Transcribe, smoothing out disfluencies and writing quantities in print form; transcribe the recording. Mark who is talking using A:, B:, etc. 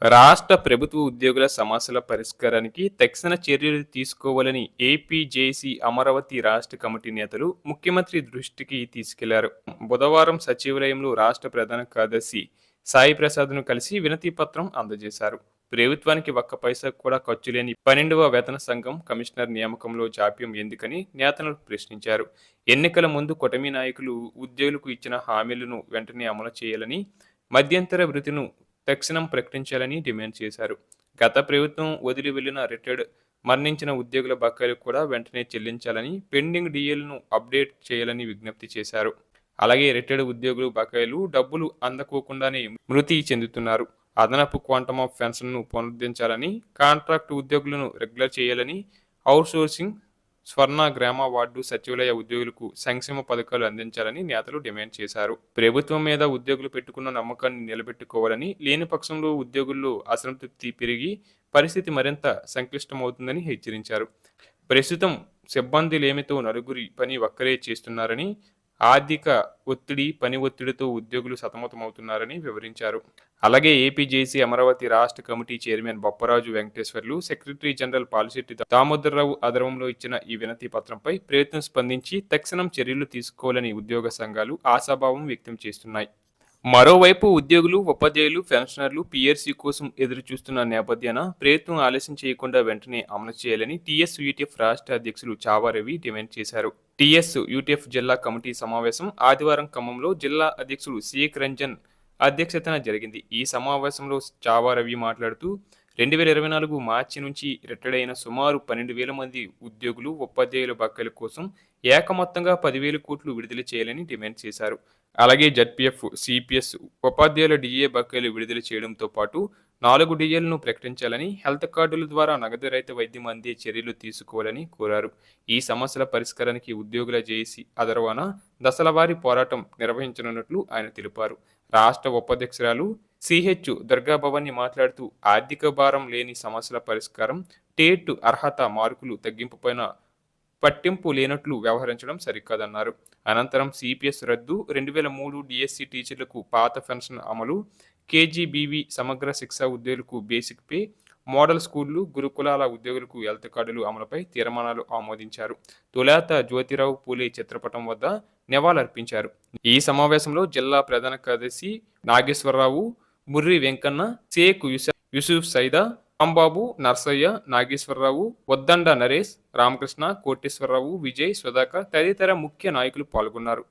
A: రాష్ట్ర ప్రభుత్వ ఉద్యోగుల సమస్యల పరిష్కారానికి తక్షణ చర్యలు తీసుకోవాలని ఏపీజేసీ అమరావతి రాష్ట్ర కమిటీ నేతలు ముఖ్యమంత్రి దృష్టికి తీసుకెళ్లారు. బుధవారం సచివాలయంలో రాష్ట్ర ప్రధాన కార్యదర్శి సాయి ప్రసాద్ను కలిసి వినతి పత్రం అందజేశారు. ప్రభుత్వానికి ఒక్క పైసా కూడా ఖర్చు లేని 12వ వేతన సంఘం కమిషనర్ నియామకంలో జాప్యం ఎందుకని నేతలు ప్రశ్నించారు. ఎన్నికల ముందు కూటమి నాయకులు ఉద్యోగులకు ఇచ్చిన హామీలను వెంటనే అమలు చేయాలని, మధ్యంతర వృత్తిను తక్షణం ప్రకటించాలని డిమాండ్ చేశారు. గత ప్రభుత్వం వదిలి వెళ్లిన రిటైర్డ్ మరణించిన ఉద్యోగుల బకాయిలు కూడా వెంటనే చెల్లించాలని, పెండింగ్ డీఏలను అప్డేట్ చేయాలని విజ్ఞప్తి చేశారు. అలాగే రిటైర్డ్ ఉద్యోగులు బకాయిలు డబ్బులు అందకోకుండానే మృతి చెందుతున్నారు. అదనపు క్వాంటమ్ ఆఫ్ పెన్షన్ను పునరుద్ధరించాలని, కాంట్రాక్ట్ ఉద్యోగులను రెగ్యులర్ చేయాలని, అవుట్సోర్సింగ్, స్వర్ణ గ్రామ వార్డు సచివాలయ ఉద్యోగులకు సంక్షేమ పథకాలు అందించాలని నేతలు డిమాండ్ చేశారు. ప్రభుత్వం మీద ఉద్యోగులు పెట్టుకున్న నమ్మకాన్ని నిలబెట్టుకోవాలని, లేని పక్షంలో ఉద్యోగుల్లో అసంతృప్తి పెరిగి పరిస్థితి మరింత సంక్లిష్టమవుతుందని హెచ్చరించారు. ప్రస్తుతం సిబ్బంది లేమితో నలుగురి పని ఒక్కరే చేస్తున్నారని, ఆర్థిక ఒత్తిడి, పని ఒత్తిడితో ఉద్యోగులు సతమతమవుతున్నారని వివరించారు. అలాగే ఏపీజేసీ అమరావతి రాష్ట్ర committee chairman Bopparaju Venkateswarlu, secretary general Polishetty Damodara Rao ఆధ్వర్యంలో ఇచ్చిన ఈ వినతి పత్రంపై ప్రభుత్వం స్పందించి తక్షణం చర్యలు తీసుకోవాలని ఉద్యోగ సంఘాలు ఆశాభావం వ్యక్తం చేస్తున్నాయి. మరోవైపు ఉద్యోగులు, ఉపాధ్యాయులు, పెన్షనర్లు పీఆర్సీ కోసం ఎదురు చూస్తున్న నేపథ్యాన ప్రభుత్వం ఆలస్యం చేయకుండా వెంటనే అమలు చేయాలని టీఎస్-యూటీఎఫ్ రాష్ట్ర అధ్యక్షులు చావా రవి డిమాండ్ చేశారు. టీఎస్-యూటీఎఫ్ జిల్లా కమిటీ సమావేశం ఆదివారం ఖమ్మంలో జిల్లా అధ్యక్షుడు షేక్ రంజన్ అధ్యక్షతన జరిగింది. ఈ సమావేశంలో చావా రవి మాట్లాడుతూ 2024 మార్చి నుంచి రిటైర్డ్ అయిన సుమారు 12,000 మంది ఉద్యోగులు, ఉపాధ్యాయుల బకాయిల కోసం ఏకమొత్తంగా 10,000 కోట్లు విడుదల చేయాలని డిమాండ్ చేశారు. అలాగే జడ్పీఎఫ్, సిపిఎస్, ఉపాధ్యాయుల డిఏ బకాయిలు విడుదల చేయడంతో పాటు 4 డిఏలను ప్రకటించాలని, హెల్త్ కార్డుల ద్వారా నగదు రహిత వైద్యం అందే చర్యలు తీసుకోవాలని కోరారు. ఈ సమస్యల పరిష్కారానికి ఉద్యోగుల జేఏసీ ఆధ్వర్యాన దశలవారీ పోరాటం నిర్వహించనున్నట్లు ఆయన తెలిపారు. రాష్ట్ర ఉపాధ్యక్షురాలు సిహెచ్ దుర్గాభవాని మాట్లాడుతూ ఆర్థిక భారం లేని సమస్యల పరిష్కారం, టేట్ అర్హత మార్కులు తగ్గింపుపైన పట్టింపు లేనట్లు వ్యవహరించడం సరికాదన్నారు. అనంతరం సిపిఎస్ రద్దు, 2003 డిఎస్సి టీచర్లకు పాత పెన్షన్ అమలు, కేజీబీవీ సమగ్ర శిక్ష ఉద్యోగులకు బేసిక్ పే, మోడల్ స్కూళ్లు, గురుకులాల ఉద్యోగులకు హెల్త్ కార్డులు అమలుపై తీర్మానాలు ఆమోదించారు. తొలుత జ్యోతిరావు పూలే చిత్రపటం వద్ద నివాళులర్పించారు. ఈ సమావేశంలో జిల్లా ప్రధాన కార్యదర్శి నాగేశ్వరరావు, ముర్రి వెంకన్న, షేక్ యూసుఫ్ సైదా, రాంబాబు, నర్సయ్య, నాగేశ్వరరావు, వద్దండ నరేష్, రామకృష్ణ, కోటేశ్వరరావు, విజయ్, సుధాకర్ తదితర ముఖ్య నాయకులు పాల్గొన్నారు.